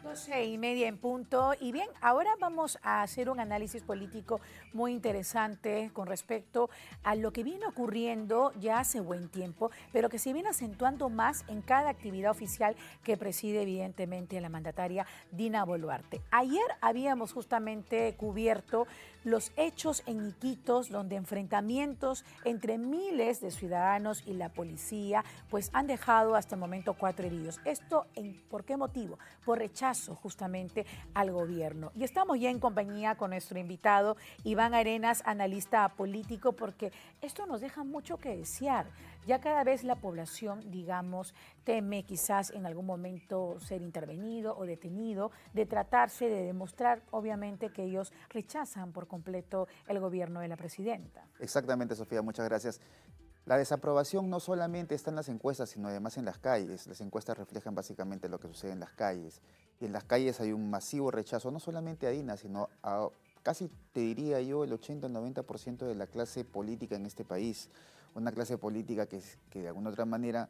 12:30 en punto. Y bien, ahora vamos a hacer un análisis político muy interesante con respecto a lo que viene ocurriendo ya hace buen tiempo, pero que se viene acentuando más en cada actividad oficial que preside evidentemente la mandataria Dina Boluarte. Ayer habíamos justamente cubierto los hechos en Iquitos, donde enfrentamientos entre miles de ciudadanos y la policía pues han dejado hasta el momento 4 heridos. ¿Esto por qué motivo? Por rechazo justamente al gobierno. Y estamos ya en compañía con nuestro invitado Iván Arenas, analista político, porque esto nos deja mucho que desear. Ya cada vez la población, digamos, teme quizás en algún momento ser intervenido o detenido, de tratarse de demostrar obviamente que ellos rechazan por completo el gobierno de la presidenta. Exactamente, Sofía, muchas gracias. La desaprobación no solamente está en las encuestas, sino además en las calles. Las encuestas reflejan básicamente lo que sucede en las calles. Y en las calles hay un masivo rechazo, no solamente a Dina, sino a casi, te diría yo, el 80 o 90% de la clase política en este país. Una clase política que de alguna otra manera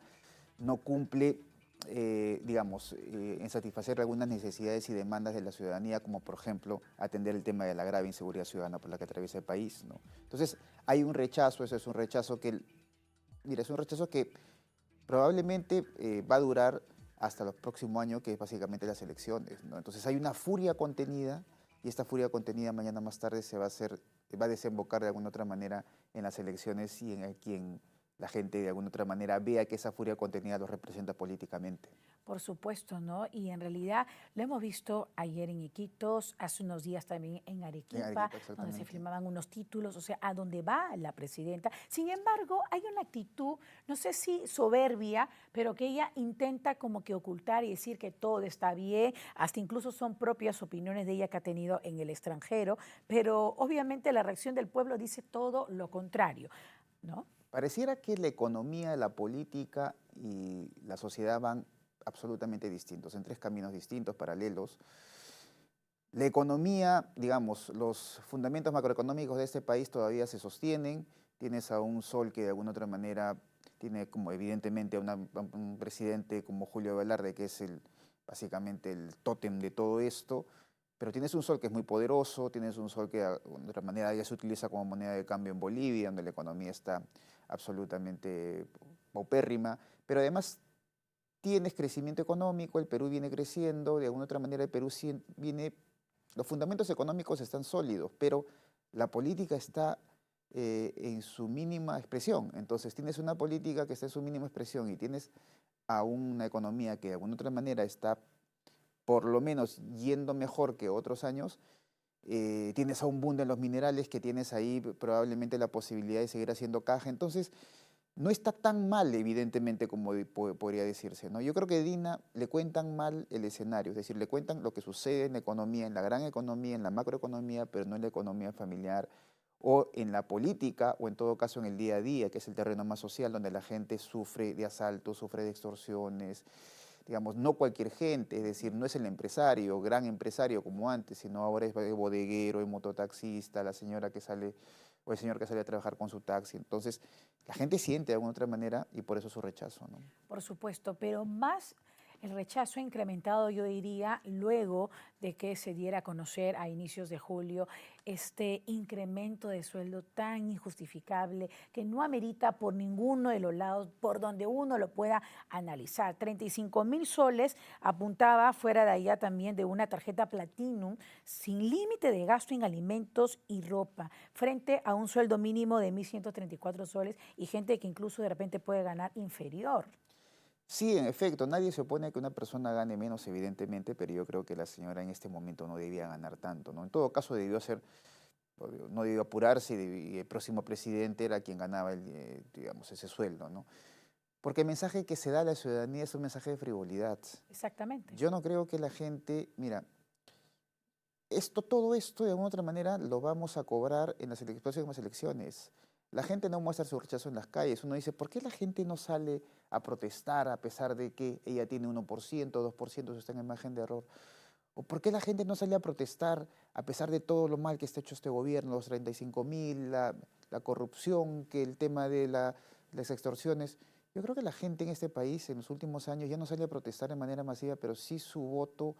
no cumple, en satisfacer algunas necesidades y demandas de la ciudadanía, como por ejemplo atender el tema de la grave inseguridad ciudadana por la que atraviesa el país, ¿no? Entonces hay un rechazo, eso es un rechazo que, mira, es un rechazo que probablemente va a durar hasta el próximo año, que es básicamente las elecciones, ¿no? Entonces hay una furia contenida y esta furia contenida mañana más tarde va a desembocar de alguna otra manera en las elecciones y en quien la gente de alguna otra manera vea que esa furia contenida los representa políticamente. Por supuesto, ¿no? Y en realidad lo hemos visto ayer en Iquitos, hace unos días también en En Arequipa, Arequipa, donde se exactamente. firmaban unos títulos, o sea, a dónde va la presidenta. Sin embargo, hay una actitud, no sé si soberbia, pero que ella intenta como que ocultar y decir que todo está bien, hasta incluso son propias opiniones de ella que ha tenido en el extranjero, pero obviamente la reacción del pueblo dice todo lo contrario, ¿no? Pareciera que la economía, la política y la sociedad van absolutamente distintos, en tres caminos distintos, paralelos. La economía, digamos, los fundamentos macroeconómicos de este país todavía se sostienen. Tienes a un sol que de alguna otra manera tiene como evidentemente a un presidente como Julio Velarde, que es básicamente el tótem de todo esto. Pero tienes un sol que es muy poderoso, tienes un sol que de alguna otra manera ya se utiliza como moneda de cambio en Bolivia, donde la economía está absolutamente paupérrima. Pero además tienes crecimiento económico, el Perú viene creciendo, de alguna otra manera el Perú viene, los fundamentos económicos están sólidos, pero la política está en su mínima expresión. Entonces tienes una política que está en su mínima expresión y tienes a una economía que de alguna otra manera está por lo menos yendo mejor que otros años. Tienes a un boom de los minerales que tienes ahí probablemente la posibilidad de seguir haciendo caja. Entonces, no está tan mal, evidentemente, como podría decirse, ¿no? Yo creo que a Dina le cuentan mal el escenario, es decir, le cuentan lo que sucede en la economía, en la gran economía, en la macroeconomía, pero no en la economía familiar o en la política o en todo caso en el día a día, que es el terreno más social, donde la gente sufre de asaltos, sufre de extorsiones, digamos, no cualquier gente, es decir, no es el empresario, gran empresario como antes, sino ahora es el bodeguero, el mototaxista, la señora que sale o el señor que sale a trabajar con su taxi. Entonces, la gente siente de alguna otra manera y por eso su rechazo, ¿no? Por supuesto, pero más el rechazo ha incrementado, yo diría, luego de que se diera a conocer a inicios de julio este incremento de sueldo tan injustificable que no amerita por ninguno de los lados, por donde uno lo pueda analizar. 35.000 soles apuntaba fuera de allá también de una tarjeta Platinum sin límite de gasto en alimentos y ropa, frente a un sueldo mínimo de 1.134 soles y gente que incluso de repente puede ganar inferior. Sí, en efecto, nadie se opone a que una persona gane menos, evidentemente, pero yo creo que la señora en este momento no debía ganar tanto, ¿no? En todo caso, debió ser, no debió apurarse y el próximo presidente era quien ganaba, digamos, ese sueldo, ¿no? Porque el mensaje que se da a la ciudadanía es un mensaje de frivolidad. Exactamente. Yo no creo que la gente, mira, todo esto de alguna otra manera lo vamos a cobrar en las próximas elecciones. La gente no muestra su rechazo en las calles. Uno dice, ¿por qué la gente no sale a protestar a pesar de que ella tiene 1%, 2%, eso está en el margen de error? ¿O por qué la gente no sale a protestar a pesar de todo lo mal que está hecho este gobierno, los 35.000, la corrupción, que el tema de las extorsiones? Yo creo que la gente en este país en los últimos años ya no sale a protestar de manera masiva, pero sí su voto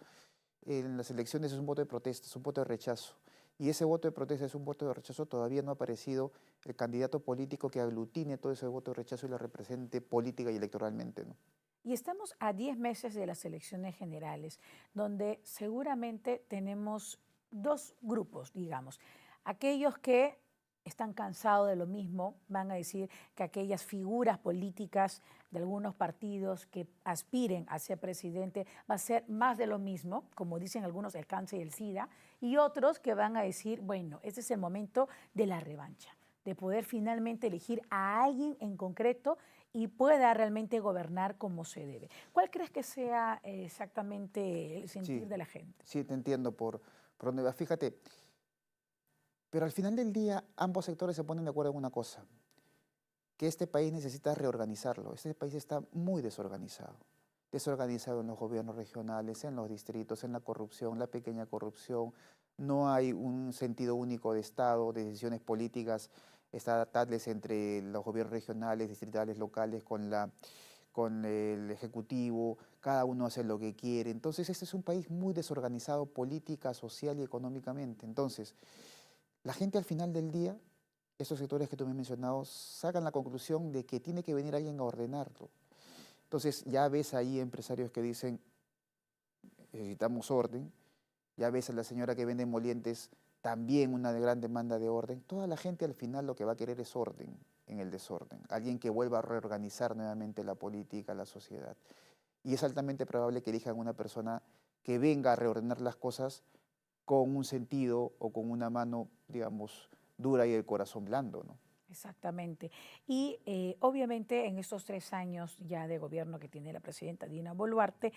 en las elecciones es un voto de protesta, es un voto de rechazo. Y ese voto de protesta es un voto de rechazo, todavía no ha aparecido el candidato político que aglutine todo ese voto de rechazo y lo represente política y electoralmente, ¿no? Y estamos a 10 meses de las elecciones generales, donde seguramente tenemos dos grupos, digamos. Aquellos que están cansados de lo mismo, van a decir que aquellas figuras políticas de algunos partidos que aspiren a ser presidente va a ser más de lo mismo, como dicen algunos, el cáncer y el SIDA, y otros que van a decir, bueno, este es el momento de la revancha, de poder finalmente elegir a alguien en concreto y pueda realmente gobernar como se debe. ¿Cuál crees que sea exactamente el sentir Sí, de la gente? sí, te entiendo por dónde vas. Fíjate, pero al final del día ambos sectores se ponen de acuerdo en una cosa, que este país necesita reorganizarlo. Este país está muy desorganizado. Desorganizado en los gobiernos regionales, en los distritos, en la corrupción, la pequeña corrupción. No hay un sentido único de Estado, de decisiones políticas estatales entre los gobiernos regionales, distritales, locales, con el Ejecutivo. Cada uno hace lo que quiere. Entonces, este es un país muy desorganizado política, social y económicamente. Entonces, la gente al final del día, estos sectores que tú me has mencionado, sacan la conclusión de que tiene que venir alguien a ordenarlo. Entonces ya ves ahí empresarios que dicen, necesitamos orden, ya ves a la señora que vende molientes, también una gran demanda de orden. Toda la gente al final lo que va a querer es orden en el desorden, alguien que vuelva a reorganizar nuevamente la política, la sociedad. Y es altamente probable que elijan una persona que venga a reordenar las cosas con un sentido o con una mano, digamos, dura y el corazón blando, ¿no? Exactamente. Y obviamente en estos 3 años ya de gobierno que tiene la presidenta Dina Boluarte,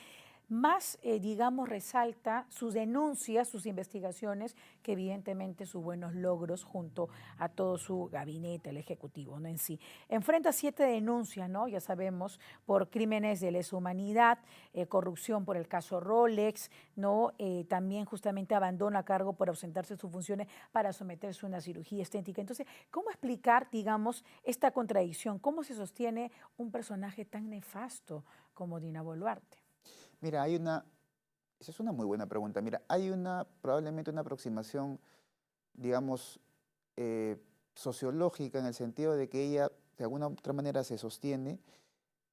más, digamos, resalta sus denuncias, sus investigaciones, que evidentemente sus buenos logros junto a todo su gabinete, el Ejecutivo, ¿no? En sí. Enfrenta 7 denuncias, ¿no? Ya sabemos, por crímenes de lesa humanidad, corrupción por el caso Rolex, ¿no? También justamente abandono a cargo por ausentarse de sus funciones para someterse a una cirugía estética. Entonces, ¿cómo explicar, digamos, esta contradicción? ¿Cómo se sostiene un personaje tan nefasto como Dina Boluarte? Mira, esa es una muy buena pregunta. Mira, hay probablemente una aproximación, digamos, eh, sociológica en el sentido de que ella de alguna otra manera se sostiene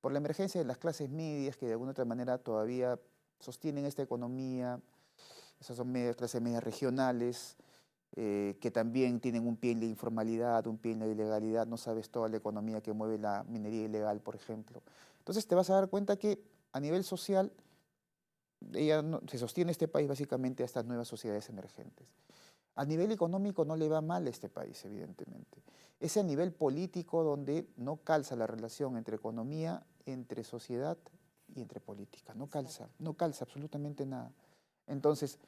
por la emergencia de las clases medias que de alguna otra manera todavía sostienen esta economía, esas son clases medias regionales, que también tienen un pie en la informalidad, un pie en la ilegalidad, no sabes toda la economía que mueve la minería ilegal, por ejemplo. Entonces te vas a dar cuenta que a nivel social se sostiene este país básicamente a estas nuevas sociedades emergentes. A nivel económico no le va mal a este país, evidentemente. Es a nivel político donde no calza la relación entre economía, entre sociedad y entre política. No calza absolutamente nada. Entonces,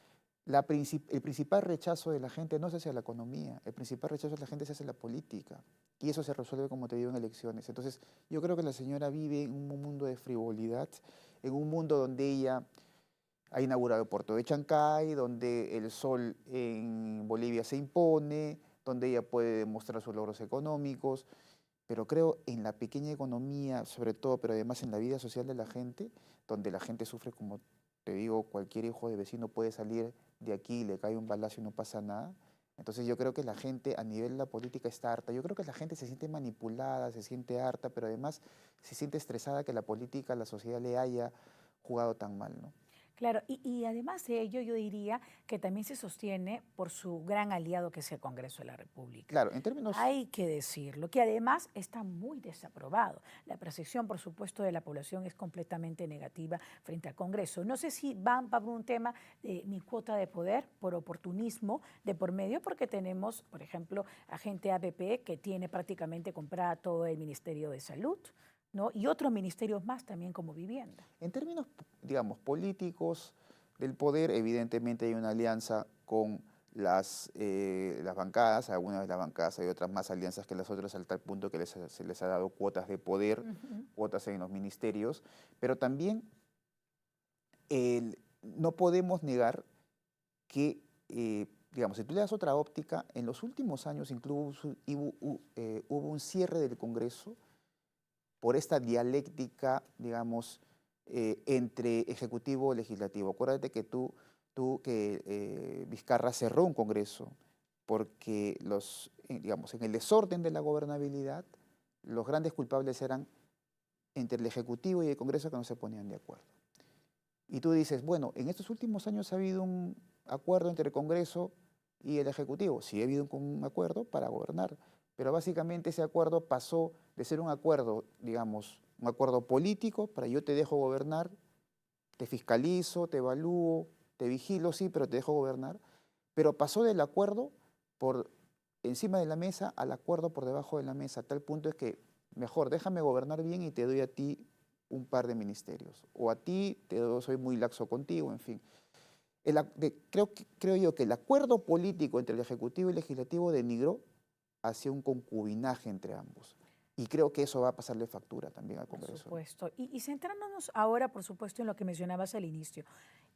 el principal rechazo de la gente no es hacia la economía, el principal rechazo de la gente es hacia la política. Y eso se resuelve, como te digo, en elecciones. Entonces, yo creo que la señora vive en un mundo de frivolidad, en un mundo donde ella ha inaugurado el puerto de Chancay, donde el sol en Bolivia se impone, donde ella puede demostrar sus logros económicos, pero creo en la pequeña economía, sobre todo, pero además en la vida social de la gente, donde la gente sufre, como te digo, cualquier hijo de vecino puede salir de aquí, le cae un balazo y no pasa nada. Entonces yo creo que la gente a nivel de la política está harta. Yo creo que la gente se siente manipulada, se siente harta, pero además se siente estresada que la política, la sociedad le haya jugado tan mal, ¿no? Claro, y además de ello, yo diría que también se sostiene por su gran aliado que es el Congreso de la República. Claro, en términos. Hay que decirlo, que además está muy desaprobado. La percepción, por supuesto, de la población es completamente negativa frente al Congreso. No sé si van por un tema de mi cuota de poder, por oportunismo de por medio, porque tenemos, por ejemplo, a gente APP que tiene prácticamente comprada todo el Ministerio de Salud, ¿no? Y otros ministerios más también como vivienda. En términos, digamos, políticos del poder, evidentemente hay una alianza con las bancadas, algunas de las bancadas hay otras más alianzas que las otras, al tal punto que se les ha dado cuotas de poder, cuotas en los ministerios, pero también no podemos negar que, digamos, si tú le das otra óptica, en los últimos años incluso hubo un cierre del Congreso por esta dialéctica, digamos, entre Ejecutivo y Legislativo. Acuérdate que Vizcarra cerró un Congreso porque digamos, en el desorden de la gobernabilidad, los grandes culpables eran entre el Ejecutivo y el Congreso que no se ponían de acuerdo. Y tú dices, bueno, en estos últimos años ha habido un acuerdo entre el Congreso y el Ejecutivo. Sí ha habido un acuerdo para gobernar, pero básicamente ese acuerdo pasó de ser un acuerdo, digamos, un acuerdo político para yo te dejo gobernar, te fiscalizo, te evalúo, te vigilo, sí, pero te dejo gobernar, pero pasó del acuerdo por encima de la mesa al acuerdo por debajo de la mesa, a tal punto es que mejor déjame gobernar bien y te doy a ti un par de ministerios, o a ti soy muy laxo contigo, en fin. Creo yo que el acuerdo político entre el Ejecutivo y el Legislativo denigró hacia un concubinaje entre ambos. Y creo que eso va a pasarle factura también al Congreso. Por supuesto. Y centrándonos ahora, por supuesto, en lo que mencionabas al inicio,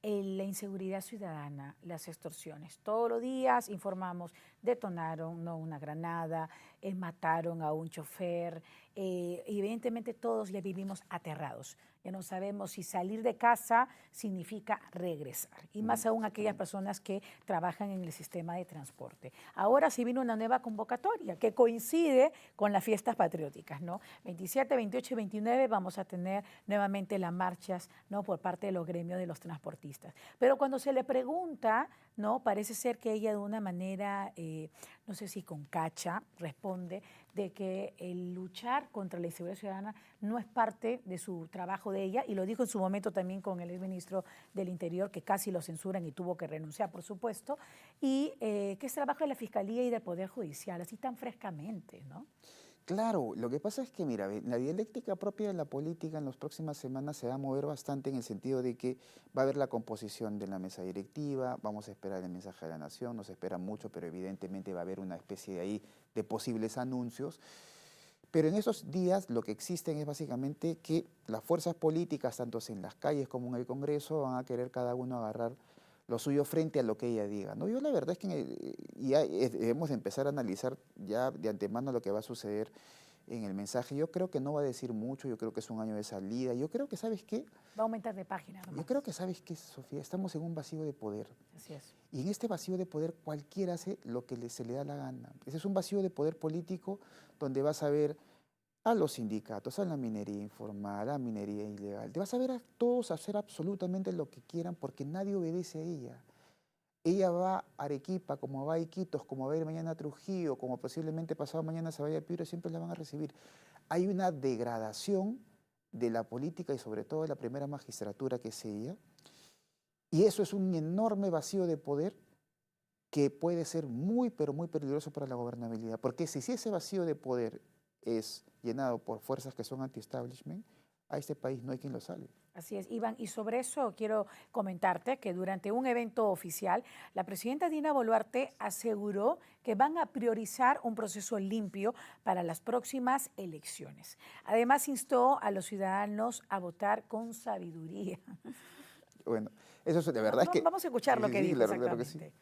la inseguridad ciudadana, las extorsiones. Todos los días informamos, detonaron una granada, mataron a un chofer. Evidentemente todos ya vivimos aterrados. Ya no sabemos si salir de casa significa regresar. Y más aún aquellas personas que trabajan en el sistema de transporte. Ahora sí vino una nueva convocatoria que coincide con las fiestas patrióticas, ¿no? 27, 28 y 29 vamos a tener nuevamente las marchas, ¿no?, por parte de los gremios de los transportistas. Pero cuando se le pregunta, ¿no?, parece ser que ella de una manera, no sé si con cacha, responde de que el luchar contra la inseguridad ciudadana no es parte de su trabajo de ella, y lo dijo en su momento también con el exministro del Interior, que casi lo censuran y tuvo que renunciar, por supuesto, y que es trabajo de la Fiscalía y del Poder Judicial, así tan frescamente, ¿no? Claro, lo que pasa es que, mira, la dialéctica propia de la política en las próximas semanas se va a mover bastante en el sentido de que va a haber la composición de la mesa directiva, vamos a esperar el mensaje de la Nación, no se espera mucho, pero evidentemente va a haber una especie de ahí de posibles anuncios. Pero en esos días lo que existen es básicamente que las fuerzas políticas, tanto en las calles como en el Congreso, van a querer cada uno agarrar lo suyo frente a lo que ella diga, ¿no? Yo la verdad es que ya debemos empezar a analizar ya de antemano lo que va a suceder en el mensaje. Yo creo que no va a decir mucho, yo creo que es un año de salida, yo creo que, ¿sabes qué? Va a aumentar de página nomás. Yo creo que, ¿sabes qué, Sofía? Estamos en un vacío de poder. Así es. Y en este vacío de poder cualquiera hace lo que se le da la gana. Ese es un vacío de poder político donde vas a ver a los sindicatos, a la minería informal, a la minería ilegal. Te vas a ver a todos hacer absolutamente lo que quieran porque nadie obedece a ella. Ella va a Arequipa, como va a Iquitos, como va a ir mañana a Trujillo, como posiblemente pasado mañana se vaya a Piura, siempre la van a recibir. Hay una degradación de la política y sobre todo de la primera magistratura que es ella. Y eso es un enorme vacío de poder que puede ser muy, pero muy peligroso para la gobernabilidad. Porque si ese vacío de poder es llenado por fuerzas que son anti-establishment, a este país no hay quien lo salve. Así es, Iván. Y sobre eso quiero comentarte que durante un evento oficial, la presidenta Dina Boluarte aseguró que van a priorizar un proceso limpio para las próximas elecciones. Además, instó a los ciudadanos a votar con sabiduría. Bueno, eso de verdad es que... Vamos a escuchar lo que dijo claro que sí. exactamente.